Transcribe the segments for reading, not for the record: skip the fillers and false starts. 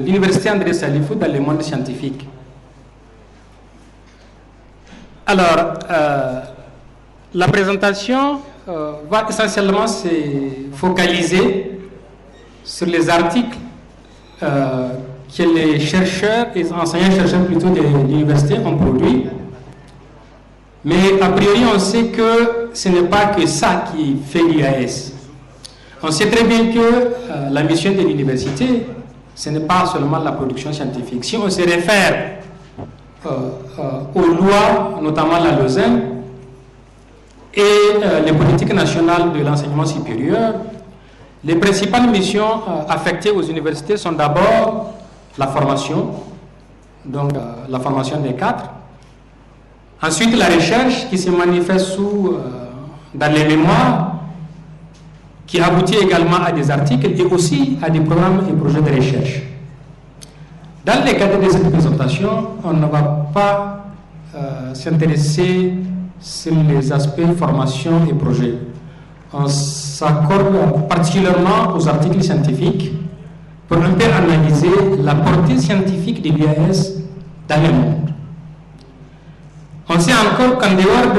L'université André Salifou dans le monde scientifique. Alors, la présentation va essentiellement se focaliser sur les articles que les chercheurs et enseignants-chercheurs plutôt de l'université ont produits. Mais a priori, on sait que ce n'est pas que ça qui fait l'IAS. On sait très bien que la mission de l'université, ce n'est pas seulement la production scientifique. Si on se réfère aux lois, notamment la Lausanne, et les politiques nationales de l'enseignement supérieur, les principales missions affectées aux universités sont d'abord la formation, donc la formation des cadres. Ensuite, la recherche qui se manifeste dans les mémoires, qui aboutit également à des articles et aussi à des programmes et projets de recherche. Dans le cadre de cette présentation, on ne va pas s'intéresser sur les aspects formation et projets. On s'accorde particulièrement aux articles scientifiques pour un peu analyser la portée scientifique de l'IAS dans le monde. On sait encore qu'en dehors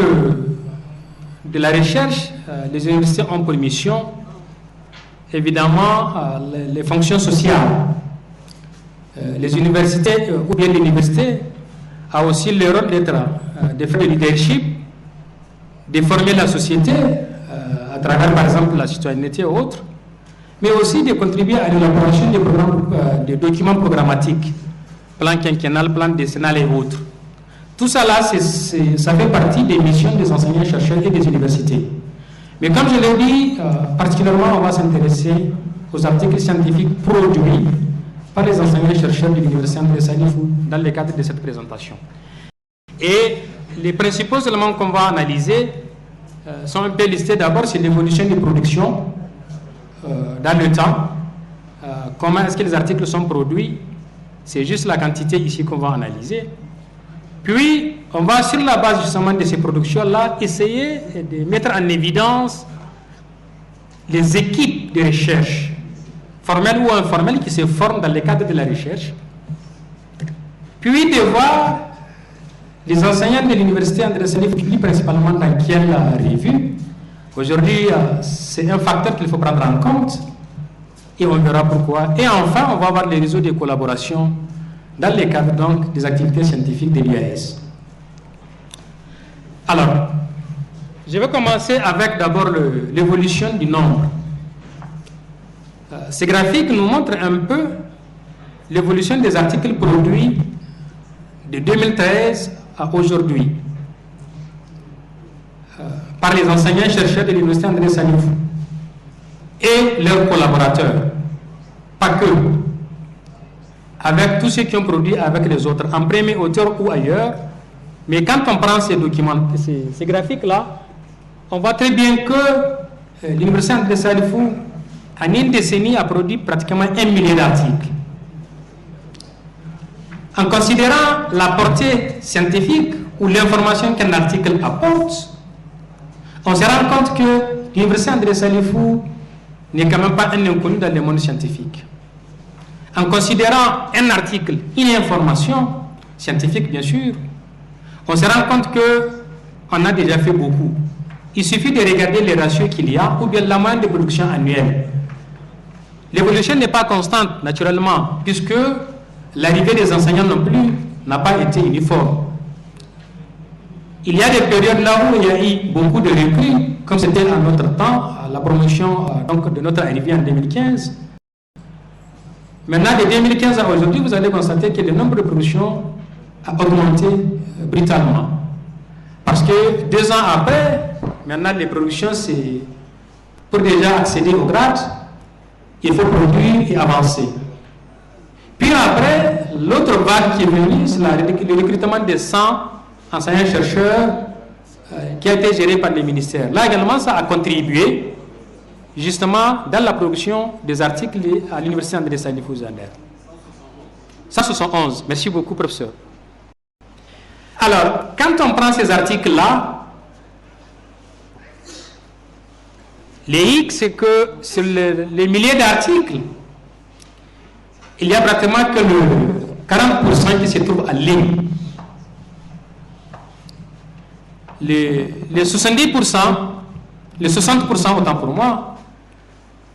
de la recherche, les universités ont pour mission évidemment les fonctions sociales. Les universités, ou bien l'université, a aussi le rôle d'être, de faire du leadership, de former la société à travers par exemple la citoyenneté ou autres, mais aussi de contribuer à l'élaboration des programmes, des documents programmatiques, plan quinquennal, plan décennal et autres. Tout ça là, ça fait partie des missions des enseignants-chercheurs et des universités. Mais comme je l'ai dit, particulièrement on va s'intéresser aux articles scientifiques produits par les enseignants-chercheurs de l'université André Salifou dans le cadre de cette présentation. Et les principaux éléments qu'on va analyser sont un peu listés. D'abord, c'est l'évolution des productions dans le temps. Comment est-ce que les articles sont produits? C'est juste la quantité ici qu'on va analyser. Puis, on va, sur la base justement de ces productions-là, essayer de mettre en évidence les équipes de recherche, formelles ou informelles, qui se forment dans le cadre de la recherche. Puis, de voir les enseignants de l'université André Salifou, principalement dans quelle revue. Aujourd'hui, c'est un facteur qu'il faut prendre en compte, et on verra pourquoi. Et enfin, on va voir les réseaux de collaboration dans le cadre donc des activités scientifiques de l'IAS. Alors, je vais commencer avec d'abord l'évolution du nombre. Ces graphiques nous montrent un peu l'évolution des articles produits de 2013 à aujourd'hui par les enseignants-chercheurs de l'université André Salifou et leurs collaborateurs, pas que, avec tous ceux qui ont produit avec les autres, en premier auteur ou ailleurs. Mais quand on prend ces documents, ces graphiques-là, on voit très bien que l'université André Salifou, en une décennie, a produit pratiquement 1 million d'articles. En considérant la portée scientifique ou l'information qu'un article apporte, on se rend compte que l'université André Salifou n'est quand même pas un inconnu dans le monde scientifique. En considérant un article, une information scientifique bien sûr, on se rend compte qu'on a déjà fait beaucoup. Il suffit de regarder les ratios qu'il y a ou bien la moyenne de production annuelle. L'évolution n'est pas constante naturellement puisque l'arrivée des enseignants non plus n'a pas été uniforme. Il y a des périodes là où il y a eu beaucoup de recrues, comme c'était à notre temps, à la promotion donc, de notre arrivée en 2015. Maintenant, de 2015 à aujourd'hui, vous allez constater que le nombre de productions a augmenté brutalement. Parce que 2 ans après, maintenant les productions, c'est pour déjà accéder au grade, il faut produire et avancer. Puis après, l'autre vague qui est venue, c'est le recrutement de 100 enseignants-chercheurs qui a été géré par les ministères. Là également, ça a contribué justement dans la production des articles à l'université André Salifou Zander. 171. Merci beaucoup, professeur. Alors, quand on prend ces articles-là, les hic, c'est que sur les milliers d'articles, il y a pratiquement que le 40% qui se trouve en ligne. Les 70%, les 60% autant pour moi,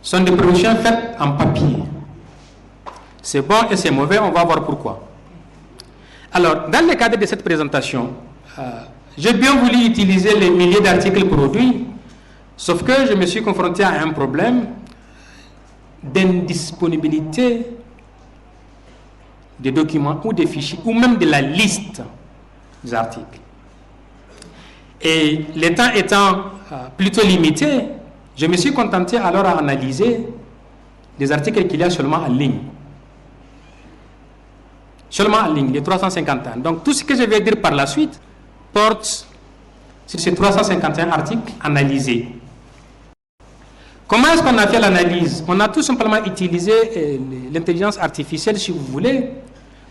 sont des productions faites en papier. C'est bon et c'est mauvais, on va voir pourquoi. Alors, dans le cadre de cette présentation, j'ai bien voulu utiliser les milliers d'articles produits, sauf que je me suis confronté à un problème d'indisponibilité des documents ou des fichiers, ou même de la liste des articles. Et le temps étant plutôt limité, je me suis contenté alors à analyser des articles qu'il y a seulement en ligne. Seulement en ligne, les 351. Donc tout ce que je vais dire par la suite porte sur ces 351 articles analysés. Comment est-ce qu'on a fait l'analyse? On a tout simplement utilisé l'intelligence artificielle, si vous voulez,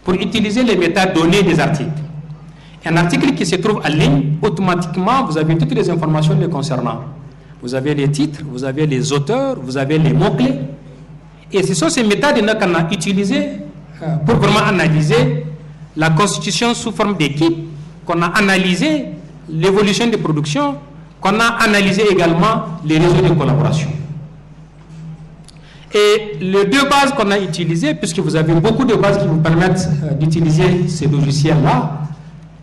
pour utiliser les métadonnées des articles. Un article qui se trouve en ligne, automatiquement, vous avez toutes les informations le concernant. Vous avez les titres, vous avez les auteurs, vous avez les mots-clés. Et ce sont ces métadonnées qu'on a utilisées pour vraiment analyser la constitution sous forme d'équipe, qu'on a analysé l'évolution des productions, qu'on a analysé également les réseaux de collaboration. Et les deux bases qu'on a utilisées, puisque vous avez beaucoup de bases qui vous permettent d'utiliser ces logiciels-là,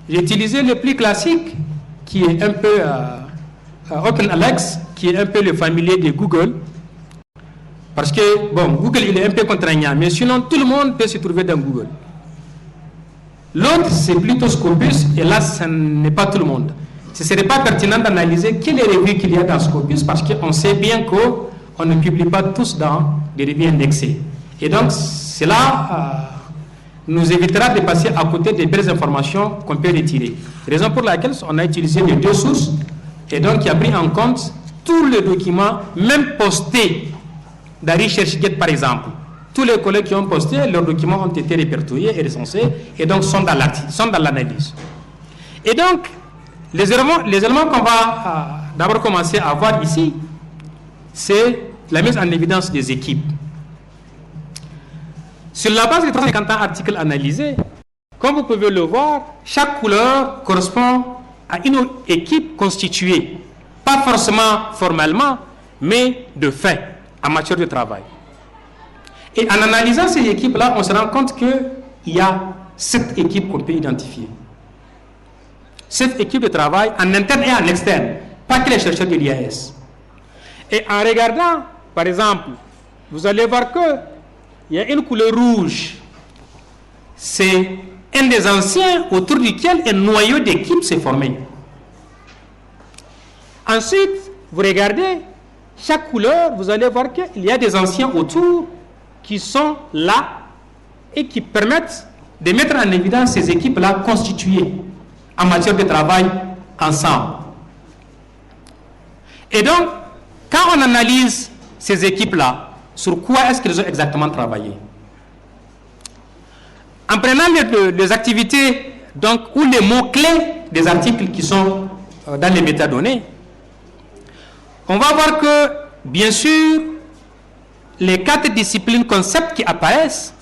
j'ai utilisé le plus classique, qui est un peu OpenAlex, qui est un peu le familier de Google. Parce que, bon, Google, il est un peu contraignant, mais sinon, tout le monde peut se trouver dans Google. L'autre, c'est plutôt Scopus, et là, ce n'est pas tout le monde. Ce ne serait pas pertinent d'analyser quelles revues qu'il y a dans Scopus, parce qu'on sait bien qu'on ne publie pas tous dans des revues indexées. Et donc, cela nous évitera de passer à côté des belles informations qu'on peut retirer. Raison pour laquelle on a utilisé les deux sources, et donc qui a pris en compte tous les documents, même postés dans ResearchGate par exemple. Tous les collègues qui ont posté, leurs documents ont été répertoriés et recensés, et donc sont dans l'analyse. Et donc, les éléments qu'on va d'abord commencer à voir ici, c'est la mise en évidence des équipes. Sur la base des 350 articles analysés, comme vous pouvez le voir, chaque couleur correspond à une équipe constituée, pas forcément formellement, mais de fait, en matière de travail. Et en analysant ces équipes-là, on se rend compte qu'il y a 7 équipes qu'on peut identifier. 7 équipes de travail en interne et en externe, pas que les chercheurs de l'IAS. Et en regardant, par exemple, vous allez voir qu'il y a une couleur rouge. C'est un des anciens autour duquel un noyau d'équipe s'est formé. Ensuite, vous regardez chaque couleur, vous allez voir qu'il y a des anciens autour qui sont là et qui permettent de mettre en évidence ces équipes-là constituées en matière de travail ensemble. Et donc, quand on analyse ces équipes-là, sur quoi est-ce qu'ils ont exactement travaillé? En prenant les activités donc, ou les mots-clés des articles qui sont dans les métadonnées, on va voir que, bien sûr, les 4 disciplines concepts qui apparaissent,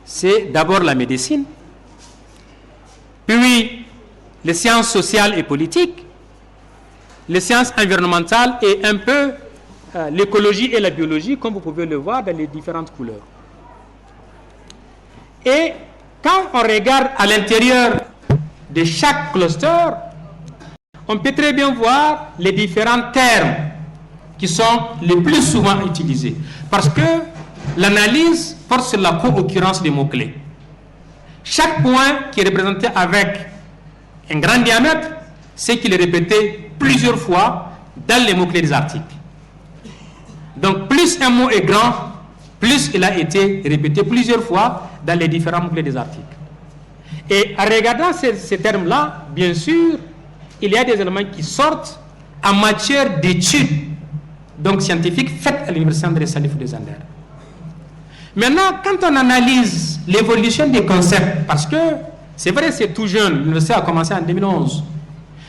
c'est d'abord la médecine, puis les sciences sociales et politiques, les sciences environnementales et un peu l'écologie et la biologie, comme vous pouvez le voir dans les différentes couleurs. Et quand on regarde à l'intérieur de chaque cluster, on peut très bien voir les différents termes qui sont les plus souvent utilisés. Parce que l'analyse porte sur la co-occurrence des mots-clés. Chaque point qui est représenté avec un grand diamètre, c'est qu'il est répété plusieurs fois dans les mots-clés des articles. Donc, plus un mot est grand, plus il a été répété plusieurs fois dans les différents mots-clés des articles. Et en regardant ces termes-là, bien sûr, il y a des éléments qui sortent en matière d'études donc scientifiques faites à l'Université André Salif de Zander. Maintenant, quand on analyse l'évolution des concepts, parce que c'est vrai, c'est tout jeune, l'université a commencé en 2011,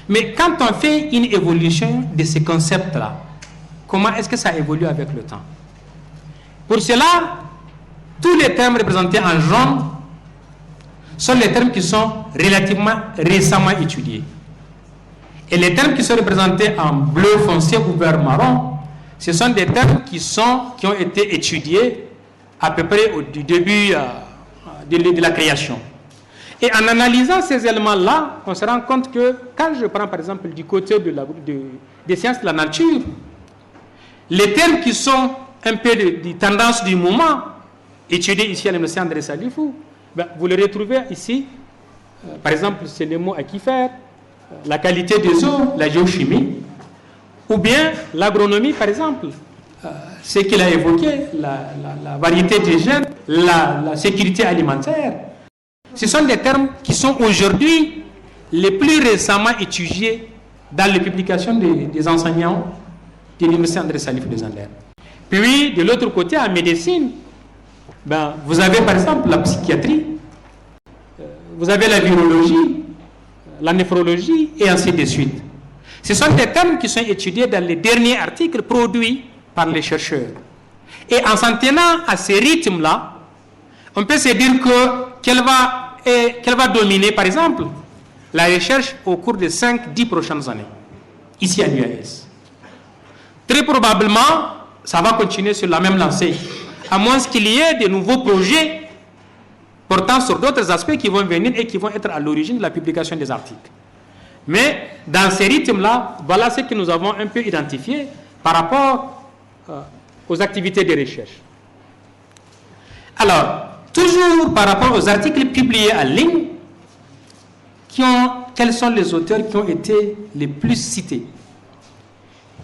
mais quand on fait une évolution de ces concepts-là, comment est-ce que ça évolue avec le temps? Pour cela, tous les termes représentés en jaune sont les termes qui sont relativement récemment étudiés. Et les termes qui sont représentés en bleu foncé ou vert marron, ce sont des termes qui ont été étudiés à peu près au début de la création. Et en analysant ces éléments-là, on se rend compte que quand je prends par exemple du côté des sciences de la nature, les termes qui sont un peu de tendance du moment, étudiés ici à l'Université André Salifou, vous les retrouvez ici. Par exemple, c'est les mots aquifères, la qualité des eaux, la géochimie, ou bien l'agronomie par exemple, ce qu'il a évoqué, la variété des gènes, la sécurité alimentaire. Ce sont des termes qui sont aujourd'hui les plus récemment étudiés dans les publications des enseignants de l'Université André Salif de Zander. Puis, de l'autre côté, en médecine, vous avez par exemple la psychiatrie, vous avez la virologie, la néphrologie et ainsi de suite. Ce sont des termes qui sont étudiés dans les derniers articles produits par les chercheurs. Et en s'en tenant à ces rythmes-là, on peut se dire qu'elle va dominer, par exemple, la recherche au cours des 5-10 prochaines années, ici à l'UAS. Très probablement, ça va continuer sur la même lancée, à moins qu'il y ait de nouveaux projets portant sur d'autres aspects qui vont venir et qui vont être à l'origine de la publication des articles. Mais dans ces rythmes-là, voilà ce que nous avons un peu identifié par rapport aux activités de recherche. Alors, toujours par rapport aux articles publiés en ligne, quels sont les auteurs qui ont été les plus cités?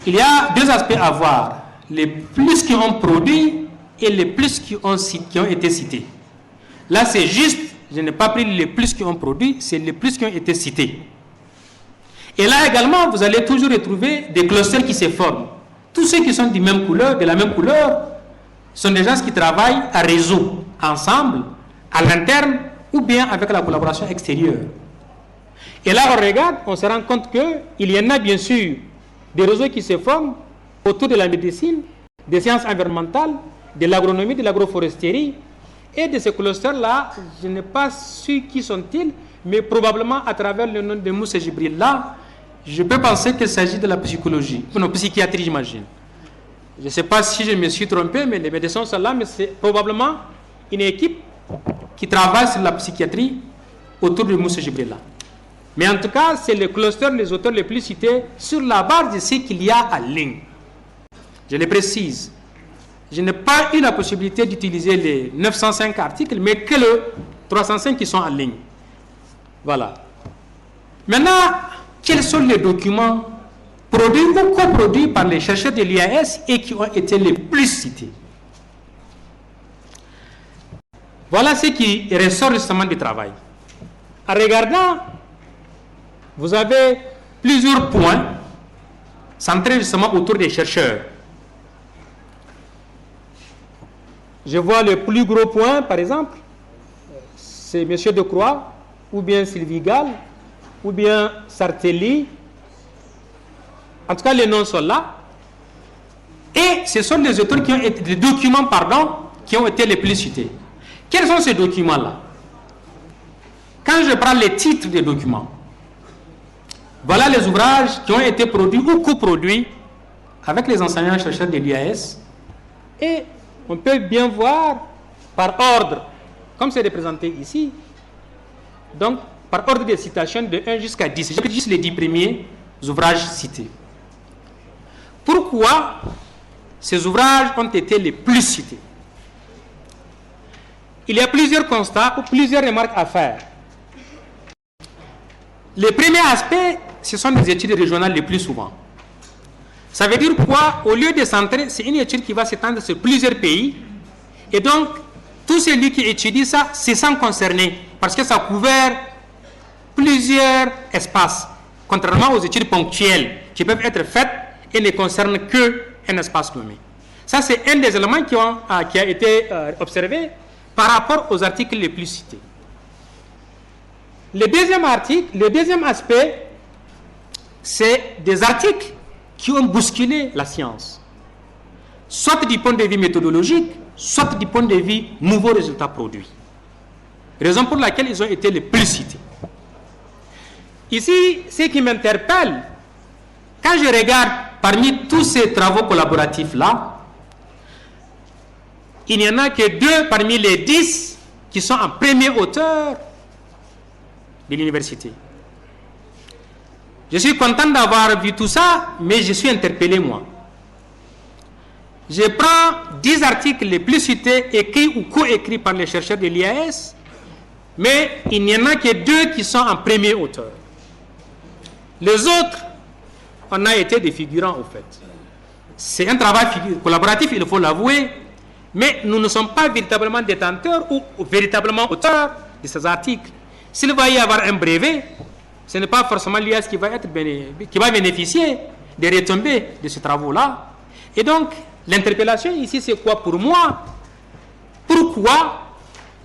Il y a deux aspects à voir, les plus qui ont produit et les plus qui ont été cités. Là, c'est juste, je n'ai pas pris les plus qui ont produit, c'est les plus qui ont été cités. Et là également, vous allez toujours retrouver des clusters qui se forment. Tous ceux qui sont de la même couleur, sont des gens qui travaillent à réseau, ensemble, à l'interne, ou bien avec la collaboration extérieure. Et là, on regarde, on se rend compte qu'il y en a bien sûr des réseaux qui se forment autour de la médecine, des sciences environnementales, de l'agronomie, de l'agroforesterie, et de ces clusters-là, je n'ai pas su qui sont-ils, mais probablement à travers le nom de Moussa Jibril là, je peux penser qu'il s'agit de la psychologie, non, psychiatrie j'imagine. Je ne sais pas si je me suis trompé, mais les médecins sont là, mais c'est probablement une équipe qui travaille sur la psychiatrie autour de Moussa Jibril là. Mais en tout cas, c'est le cluster des auteurs les plus cités sur la base de ce qu'il y a en ligne. Je le précise. Je n'ai pas eu la possibilité d'utiliser les 905 articles, mais que les 305 qui sont en ligne. Voilà. Maintenant, quels sont les documents produits ou coproduits par les chercheurs de l'IAS et qui ont été les plus cités? Voilà ce qui ressort justement du travail. En regardant, vous avez plusieurs points centrés justement autour des chercheurs. Je vois le plus gros point, par exemple, c'est M. Decroix, ou bien Sylvie Gall, ou bien Sartelli. En tout cas, les noms sont là. Et ce sont des auteurs qui ont été, des documents, pardon, qui ont été les plus cités. Quels sont ces documents-là? Quand je prends les titres des documents, voilà les ouvrages qui ont été produits ou coproduits avec les enseignants-chercheurs de l'IAS. Et on peut bien voir par ordre, comme c'est représenté ici, donc par ordre de citation de 1 jusqu'à 10. Je vais juste les 10 premiers ouvrages cités. Pourquoi ces ouvrages ont été les plus cités? Il y a plusieurs constats ou plusieurs remarques à faire. Le premier aspect, ce sont des études régionales les plus souvent. Ça veut dire quoi? Au lieu de centrer, c'est une étude qui va s'étendre sur plusieurs pays. Et donc, tout celui qui étudie ça, c'est sans concerner, parce que ça couvre plusieurs espaces contrairement aux études ponctuelles qui peuvent être faites et ne concernent qu'un espace donné. Ça, c'est un des éléments qui a été observé par rapport aux articles les plus cités. Le deuxième aspect, c'est des articles qui ont bousculé la science, soit du point de vue méthodologique, soit du point de vue nouveaux résultats produits. Raison pour laquelle ils ont été les plus cités. Ici, ce qui m'interpelle, quand je regarde parmi tous ces travaux collaboratifs-là, il n'y en a que 2 parmi les 10 qui sont en premier auteur de l'université. Je suis content d'avoir vu tout ça, mais je suis interpellé moi. Je prends 10 articles les plus cités, écrits ou co-écrits par les chercheurs de l'IAS, mais il n'y en a que 2 qui sont en premier auteur. Les autres, on a été des figurants au fait. C'est un travail collaboratif, il faut l'avouer, mais nous ne sommes pas véritablement détenteurs ou véritablement auteurs de ces articles. S'il va y avoir un brevet, ce n'est pas forcément l'IAS qui va bénéficier des retombées de ces travaux-là. Et donc, l'interpellation ici, c'est quoi pour moi? Pourquoi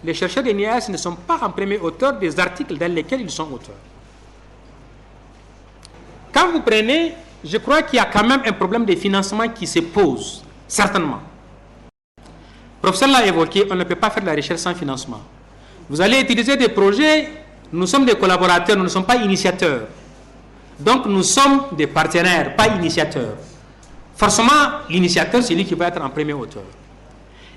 les chercheurs de l'IAS ne sont pas en premier auteur des articles dans lesquels ils sont auteurs? Quand vous prenez, je crois qu'il y a quand même un problème de financement qui se pose, certainement. Le professeur l'a évoqué, on ne peut pas faire de la recherche sans financement. Vous allez utiliser des projets, nous sommes des collaborateurs, nous ne sommes pas initiateurs. Donc nous sommes des partenaires, pas initiateurs. Forcément, l'initiateur, c'est lui qui va être en premier auteur.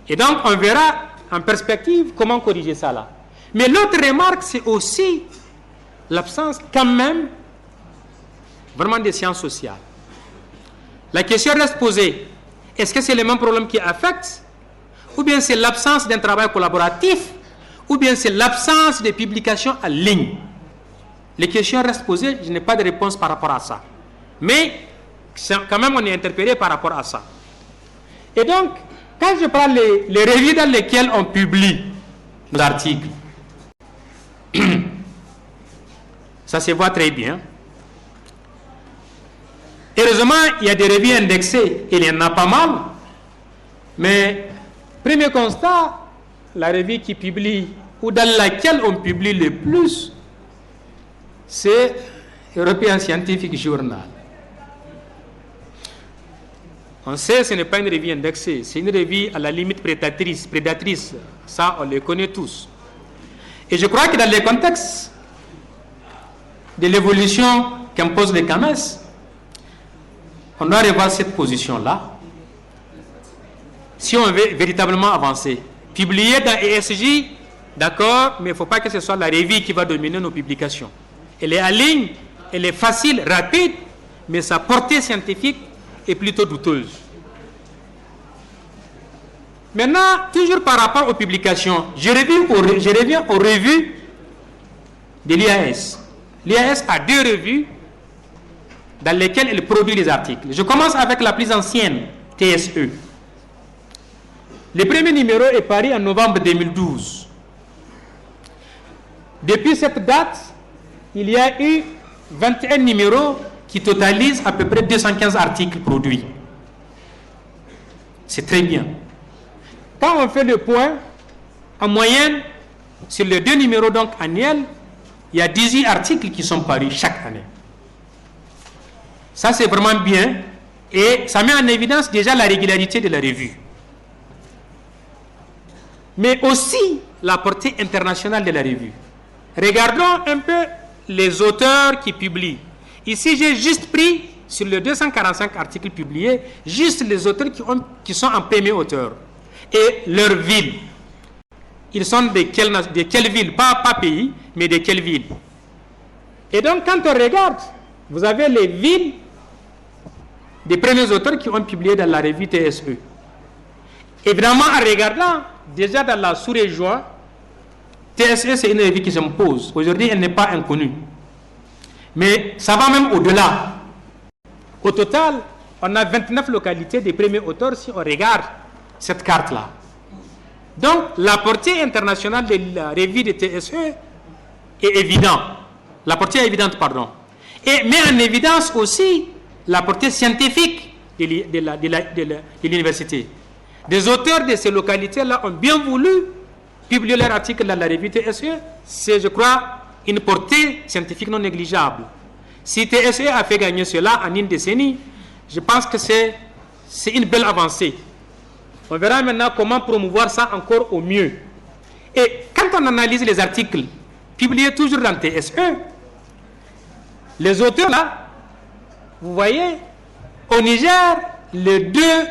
Et donc on verra en perspective comment corriger ça là. Mais l'autre remarque, c'est aussi l'absence quand même vraiment des sciences sociales. La question reste posée. Est-ce que c'est le même problème qui affecte? Ou bien c'est l'absence d'un travail collaboratif? Ou bien c'est l'absence de publications en ligne? Les questions restent posées, je n'ai pas de réponse par rapport à ça. Mais quand même on est interpellé par rapport à ça. Et donc, quand je prends les revues dans lesquelles on publie nos articles, ça se voit très bien. Heureusement, il y a des revues indexées, il y en a pas mal. Mais, premier constat, la revue qui publie, ou dans laquelle on publie le plus, c'est European Scientific Journal. On sait que ce n'est pas une revue indexée, c'est une revue à la limite prédatrice. Ça, on le connaît tous. Et je crois que dans le contexte de l'évolution qu'impose le CAMES, on doit revoir cette position-là si on veut véritablement avancer. Publier dans ESJ, d'accord, mais il ne faut pas que ce soit la revue qui va dominer nos publications. Elle est en ligne, elle est facile, rapide, mais sa portée scientifique est plutôt douteuse. Maintenant, toujours par rapport aux publications, je reviens aux revues de l'IAS. L'IAS a 2 revues dans lesquelles elle produit les articles. Je commence avec la plus ancienne, TSE. Le premier numéro est paru en novembre 2012. Depuis cette date, il y a eu 21 numéros qui totalisent à peu près 215 articles produits. C'est très bien. Quand on fait le point, en moyenne, sur les 2 numéros donc annuels, il y a 18 articles qui sont parus chaque année. Ça, c'est vraiment bien. Et ça met en évidence déjà la régularité de la revue. Mais aussi la portée internationale de la revue. Regardons un peu les auteurs qui publient. Ici, j'ai juste pris, sur les 245 articles publiés, juste les auteurs qui sont en premier auteur. Et leur ville. Ils sont de quelle ville? Pas pays, mais de quelle ville? Et donc, quand on regarde, vous avez les villes des premiers auteurs qui ont publié dans la revue TSE. Évidemment, en regardant, déjà dans la sous-région, TSE, c'est une revue qui s'impose. Aujourd'hui, elle n'est pas inconnue. Mais ça va même au-delà. Au total, on a 29 localités des premiers auteurs si on regarde cette carte-là. Donc, la portée internationale de la revue de TSE est évidente. La portée est évidente, pardon. et met en évidence aussi la portée scientifique de l'université. Des auteurs de ces localités-là ont bien voulu publier leur article dans la revue TSE. C'est, je crois, une portée scientifique non négligeable. Si TSE a fait gagner cela en une décennie, je pense que c'est une belle avancée. On verra maintenant comment promouvoir ça encore au mieux. Et quand on analyse les articles publiés toujours dans TSE, les auteurs là, vous voyez, au Niger, les deux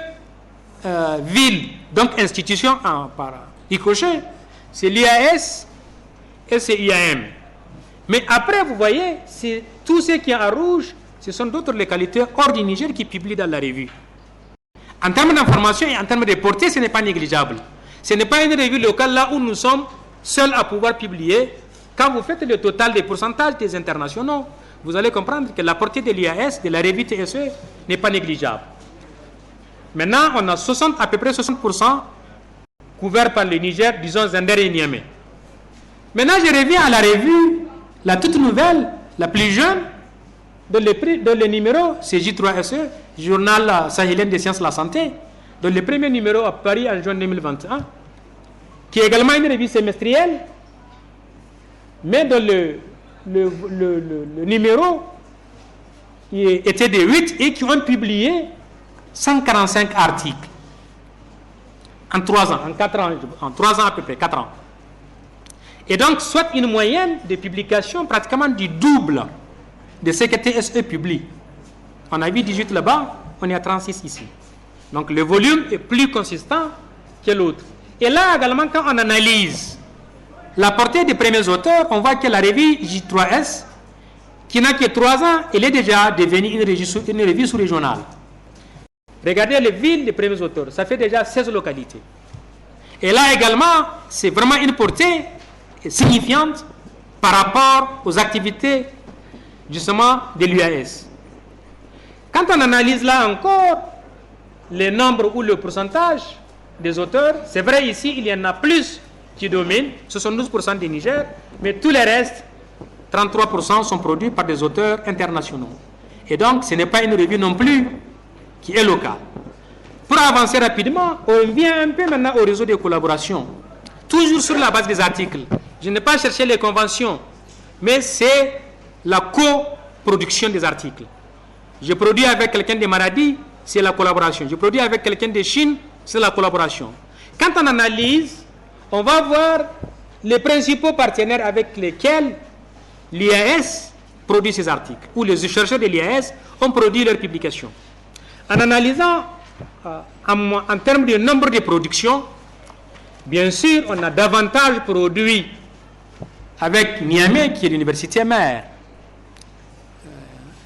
villes, donc institutions par ricochet, c'est l'IAS et c'est IAM. Mais après, vous voyez, c'est tout ce qui est en rouge, ce sont d'autres localités hors du Niger qui publient dans la revue. En termes d'information et en termes de portée, ce n'est pas négligeable. Ce n'est pas une revue locale là où nous sommes seuls à pouvoir publier. Quand vous faites le total des pourcentages des internationaux, vous allez comprendre que la portée de l'IAS, de la revue TSE, n'est pas négligeable. Maintenant, on a à peu près 60% couverts par le Niger, disons Zender et Niamey. Maintenant, je reviens à la revue, la toute nouvelle, la plus jeune, dont le numéro, c'est J3SE, Journal sahélien des sciences de la santé, dont le premier numéro à Paris en juin 2021, qui est également une revue semestrielle, mais dont le numéro était de 8 et qui ont publié 145 articles en 3 ans, en 3 ans à peu près, 4 ans. Et donc, soit une moyenne de publication pratiquement du double de ce que TSE publie. On a vu 18 là-bas, on est à 36 ici. Donc, le volume est plus consistant que l'autre. Et là, également, quand on analyse la portée des premiers auteurs, on voit que la revue J3S, qui n'a que 3 ans, elle est déjà devenue une revue sous-régionale. Regardez les villes des premiers auteurs, ça fait déjà 16 localités. Et là également, c'est vraiment une portée signifiante par rapport aux activités justement de l'UAS. Quand on analyse là encore les nombres ou le pourcentage des auteurs, c'est vrai ici il y en a plus qui dominent, 72% des Niger, mais tous les restes, 33% sont produits par des auteurs internationaux. Et donc ce n'est pas une revue non plus qui est locale. Pour avancer rapidement, on vient un peu maintenant au réseau de collaboration, toujours sur la base des articles. Je n'ai pas cherché les conventions, mais c'est la coproduction des articles. Je produis avec quelqu'un de Maradi, c'est la collaboration. Je produis avec quelqu'un de Chine, c'est la collaboration. Quand on analyse, on va voir les principaux partenaires avec lesquels l'IAS produit ces articles, ou les chercheurs de l'IAS ont produit leurs publications. En analysant en termes de nombre de productions, bien sûr, on a davantage produit avec Niamey, qui est l'université mère.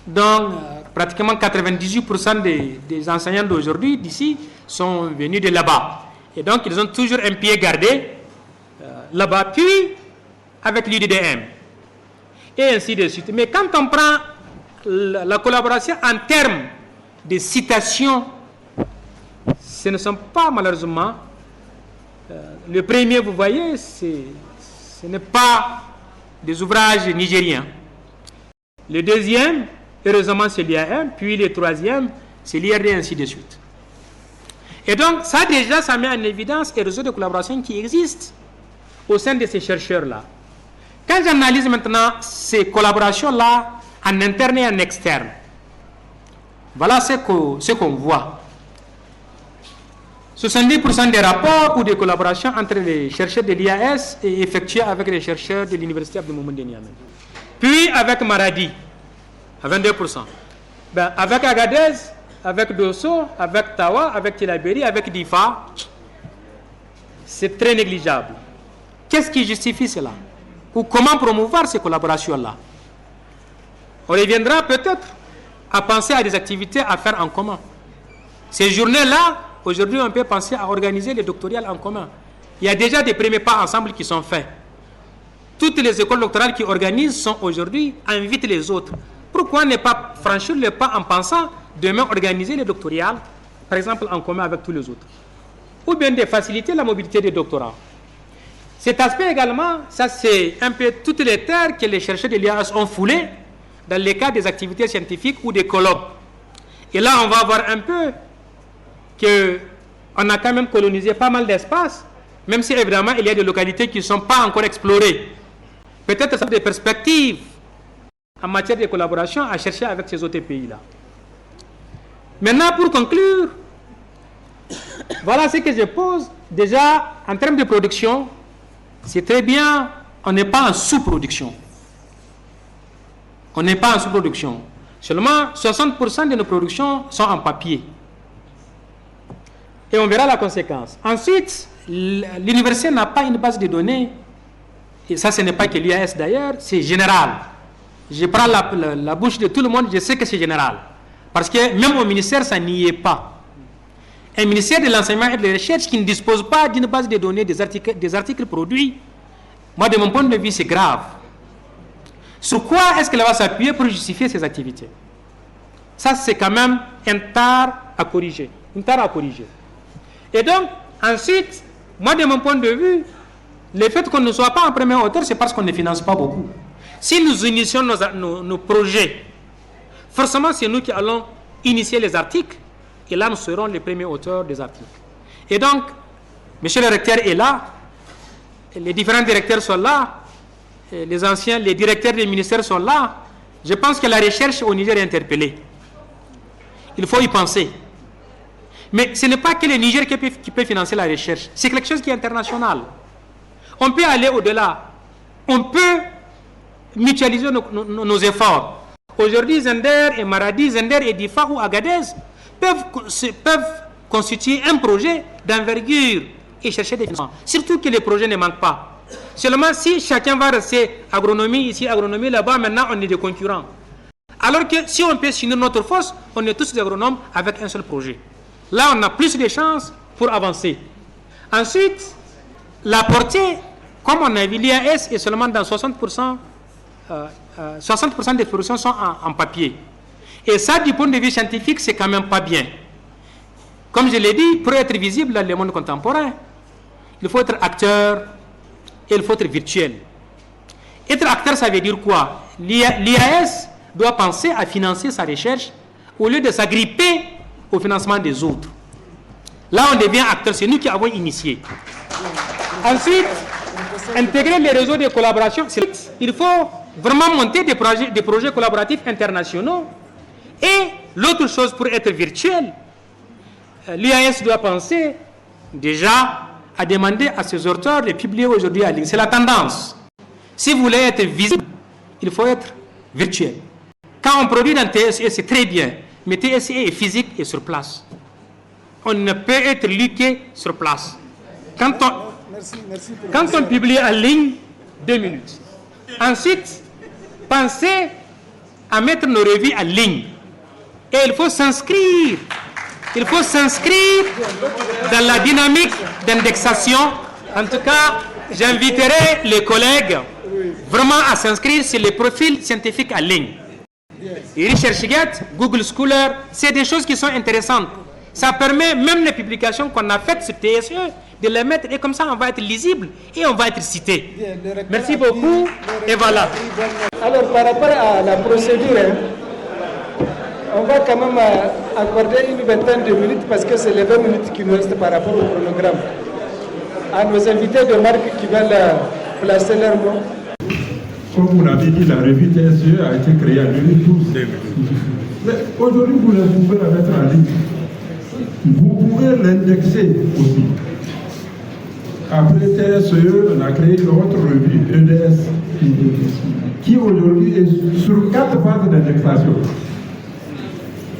Donc, pratiquement 98% des enseignants d'aujourd'hui, d'ici, sont venus de là-bas. Et donc, ils ont toujours un pied gardé là-bas, puis avec l'UDDM. Et ainsi de suite. Mais quand on prend la collaboration en termes de citations, ce ne sont pas malheureusement le premier, vous voyez, ce n'est pas des ouvrages nigériens. Le deuxième, heureusement, c'est l'IAM, puis le troisième, c'est l'IRD, et ainsi de suite. Et donc, ça déjà, ça met en évidence les réseaux de collaboration qui existent au sein de ces chercheurs-là. Quand j'analyse maintenant ces collaborations-là en interne et en externe, voilà ce qu'on voit. 70% des rapports ou des collaborations entre les chercheurs de l'IAS est effectué avec les chercheurs de l'Université Abdelmoumouni de Niamey. Puis avec Maradi, à 22%. Avec Agadez, avec Dosso, avec Tawa, avec Tilaberi, avec Difa, c'est très négligeable. Qu'est-ce qui justifie cela? Ou comment promouvoir ces collaborations-là? On reviendra peut-être à penser à des activités à faire en commun. Ces journées-là, aujourd'hui, on peut penser à organiser les doctorales en commun. Il y a déjà des premiers pas ensemble qui sont faits. Toutes les écoles doctorales qui organisent sont aujourd'hui, invitent les autres. Pourquoi ne pas franchir le pas en pensant demain organiser les doctorales, par exemple en commun avec tous les autres? Ou bien de faciliter la mobilité des doctorats. Cet aspect également, ça c'est un peu toutes les terres que les chercheurs de l'IAS ont foulées dans les cas des activités scientifiques ou des colloques. Et là, on va voir un peu qu'on a quand même colonisé pas mal d'espace, même si évidemment il y a des localités qui ne sont pas encore explorées. Peut-être ça a des perspectives en matière de collaboration à chercher avec ces autres pays-là. Maintenant, pour conclure, voilà ce que je pose. Déjà, en termes de production, c'est très bien, on n'est pas en sous-production. On n'est pas en sous-production. Seulement 60% de nos productions sont en papier. Et on verra la conséquence. Ensuite, l'université n'a pas une base de données, et ça ce n'est pas que l'UAS d'ailleurs, c'est général. Je prends la bouche de tout le monde, je sais que c'est général. Parce que même au ministère, ça n'y est pas. Un ministère de l'enseignement et de la recherche qui ne dispose pas d'une base de données des articles produits, moi de mon point de vue c'est grave. Sur quoi est-ce qu'elle va s'appuyer pour justifier ses activités? Ça c'est quand même un tard à corriger. Une tare à corriger. Et donc, ensuite, moi de mon point de vue, le fait qu'on ne soit pas en première hauteur, c'est parce qu'on ne finance pas beaucoup. Si nous initions nos projets, forcément c'est nous qui allons initier les articles, et là nous serons les premiers auteurs des articles. Et donc, monsieur le recteur est là, les différents directeurs sont là, les directeurs des ministères sont là. Je pense que la recherche au Niger est interpellée. Il faut y penser. Mais ce n'est pas que le Niger qui peut financer la recherche, c'est quelque chose qui est international. On peut aller au-delà. On peut mutualiser nos efforts. Aujourd'hui, Zender et Maradi, Zender et Difa ou Agadez peuvent constituer un projet d'envergure et chercher des financements. Surtout que les projets ne manquent pas. Seulement si chacun va rester agronomie ici, agronomie là-bas, maintenant on est des concurrents. Alors que si on peut s'unir notre force, on est tous des agronomes avec un seul projet. Là, on a plus de chances pour avancer. Ensuite, la portée, comme on a vu, l'IAS est seulement dans 60%, 60% des productions sont en papier. Et ça, du point de vue scientifique, c'est quand même pas bien. Comme je l'ai dit, pour être visible dans le monde contemporain, il faut être acteur et il faut être virtuel. Être acteur, ça veut dire quoi? L'IAS doit penser à financer sa recherche au lieu de s'agripper au financement des autres. Là, on devient acteur, c'est nous qui avons initié. Ensuite, intégrer les réseaux de collaboration, il faut vraiment monter des projets collaboratifs internationaux. Et l'autre chose, pour être virtuel, l'IAS doit penser déjà à demander à ses auteurs de publier aujourd'hui en ligne. C'est la tendance. Si vous voulez être visible, il faut être virtuel. Quand on produit dans TSE, c'est très bien, mais TSE est physique et sur place. On ne peut être lu que sur place. Quand on publie en ligne, 2 minutes. Ensuite, pensez à mettre nos revues en ligne. Et il faut s'inscrire. Il faut s'inscrire dans la dynamique d'indexation. En tout cas, j'inviterai les collègues vraiment à s'inscrire sur les profils scientifiques en ligne. Et ResearchGate, Google Scholar, c'est des choses qui sont intéressantes. Ça permet même les publications qu'on a faites sur TSE de les mettre, et comme ça on va être lisible et on va être cité. Merci beaucoup et voilà. Alors par rapport à la procédure, on va quand même accorder une vingtaine de minutes parce que c'est les 20 minutes qui nous restent par rapport au chronogramme. À nos invités de marque qui veulent placer leur mot. Comme vous l'avez dit, la revue TSE a été créée en 2012. Mais aujourd'hui, vous pouvez la mettre en ligne. Vous pouvez l'indexer aussi. Après TSE, on a créé une autre revue, EDS, qui aujourd'hui est sur 4 phases d'indexation.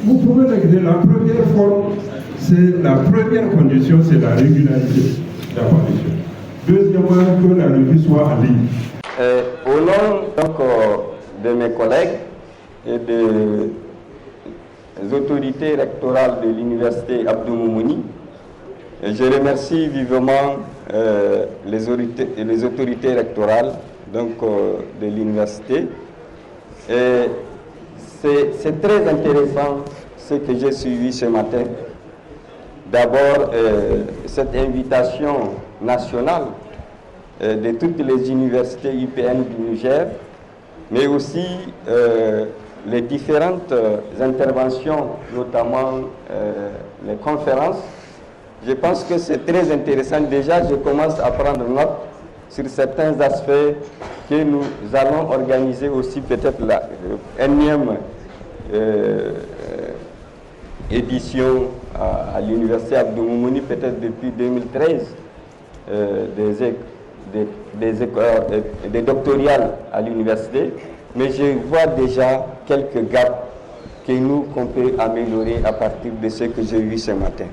Vous pouvez l'indexer. La première forme, c'est la première condition, c'est la régularité d'apparition. Deuxièmement, que la revue soit en ligne. Au nom donc, de mes collègues et des autorités rectorales de l'université Abdou Moumouni, je remercie vivement les autorités rectorales donc, de l'université. C'est très intéressant ce que j'ai suivi ce matin. D'abord, cette invitation nationale de toutes les universités UPN du Niger mais aussi les différentes interventions, notamment les conférences. Je pense que c'est très intéressant. Déjà, je commence à prendre note sur certains aspects que nous allons organiser aussi, peut-être la énième édition à l'université Abdou Moumouni, peut-être depuis 2013, des doctorales à l'université, mais je vois déjà quelques gaps qu'on peut améliorer à partir de ce que j'ai vu ce matin.